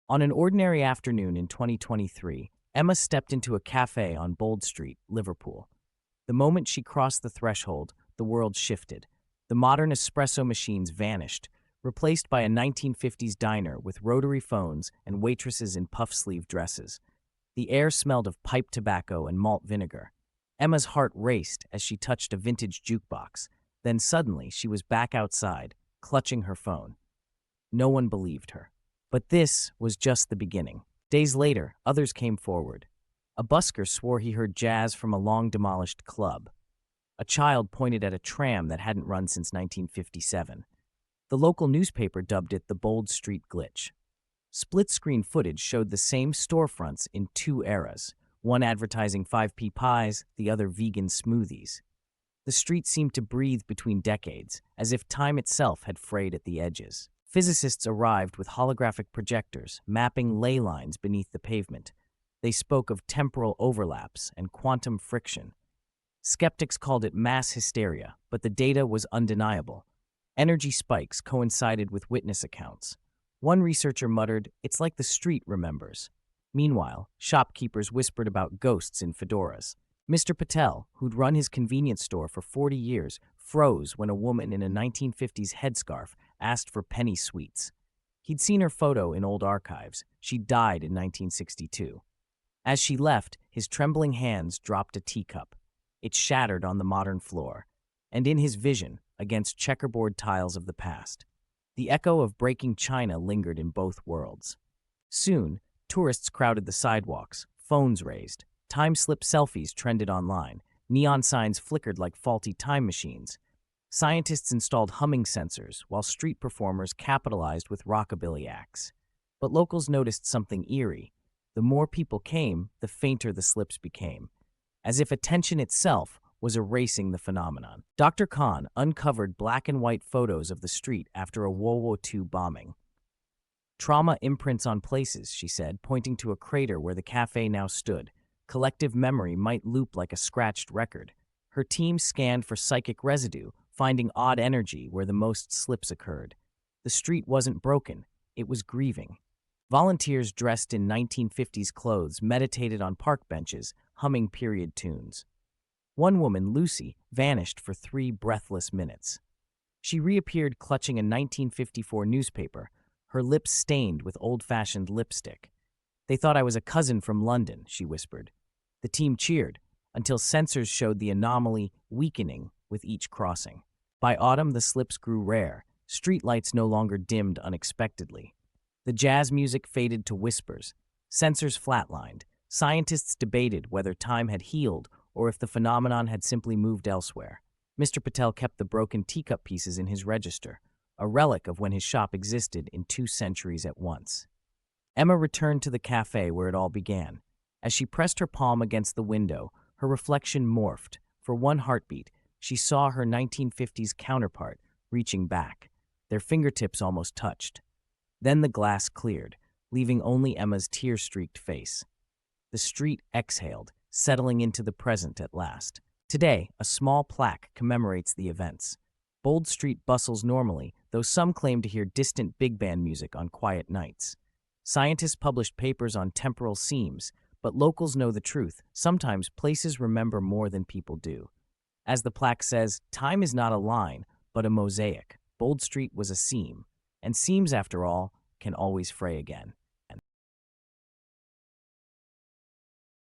On an ordinary afternoon in 2023, Emma stepped into a cafe on Bold Street, Liverpool. The moment she crossed the threshold, the world shifted. The modern espresso machines vanished, replaced by a 1950s diner with rotary phones and waitresses in puff-sleeve dresses. The air smelled of pipe tobacco and malt vinegar. Emma's heart raced as she touched a vintage jukebox. Then suddenly she was back outside, clutching her phone. No one believed her. But this was just the beginning. Days later, others came forward. A busker swore he heard jazz from a long-demolished club. A child pointed at a tram that hadn't run since 1957. The local newspaper dubbed it the Bold Street Glitch. Split-screen footage showed the same storefronts in two eras, one advertising 5p pies, the other vegan smoothies. The street seemed to breathe between decades, as if time itself had frayed at the edges. Physicists arrived with holographic projectors, mapping ley lines beneath the pavement. They spoke of temporal overlaps and quantum friction. Skeptics called it mass hysteria, but the data was undeniable. Energy spikes coincided with witness accounts. One researcher muttered, "It's like the street remembers." Meanwhile, shopkeepers whispered about ghosts in fedoras. Mr. Patel, who'd run his convenience store for 40 years, froze when a woman in a 1950s headscarf asked for penny sweets. He'd seen her photo in old archives. She died in 1962. As she left, his trembling hands dropped a teacup. It shattered on the modern floor, and in his vision, against checkerboard tiles of the past, the echo of breaking china lingered in both worlds. Soon, tourists crowded the sidewalks, phones raised. Time-slip selfies trended online. Neon signs flickered like faulty time machines. Scientists installed humming sensors, while street performers capitalized with rockabilly acts. But locals noticed something eerie. The more people came, the fainter the slips became, as if attention itself was erasing the phenomenon. Dr. Khan uncovered black and white photos of the street after a World War II bombing. "Trauma imprints on places," she said, pointing to a crater where the cafe now stood. Collective memory might loop like a scratched record. Her team scanned for psychic residue, finding odd energy where the most slips occurred. The street wasn't broken, it was grieving. Volunteers dressed in 1950s clothes meditated on park benches, humming period tunes. One woman, Lucy, vanished for 3 breathless minutes. She reappeared clutching a 1954 newspaper, her lips stained with old-fashioned lipstick. "They thought I was a cousin from London," she whispered. The team cheered, until sensors showed the anomaly weakening with each crossing. By autumn, the slips grew rare. Streetlights no longer dimmed unexpectedly. The jazz music faded to whispers. Sensors flatlined. Scientists debated whether time had healed or if the phenomenon had simply moved elsewhere. Mr. Patel kept the broken teacup pieces in his register, a relic of when his shop existed in 2 centuries at once. Emma returned to the cafe where it all began. As she pressed her palm against the window, her reflection morphed. For one heartbeat, she saw her 1950s counterpart reaching back. Their fingertips almost touched. Then the glass cleared, leaving only Emma's tear-streaked face. The street exhaled, settling into the present at last. Today, a small plaque commemorates the events. Bold Street bustles normally, though some claim to hear distant big band music on quiet nights. Scientists published papers on temporal seams, but locals know the truth. Sometimes places remember more than people do. As the plaque says, time is not a line, but a mosaic. Bold Street was a seam, and seams, after all, can always fray again.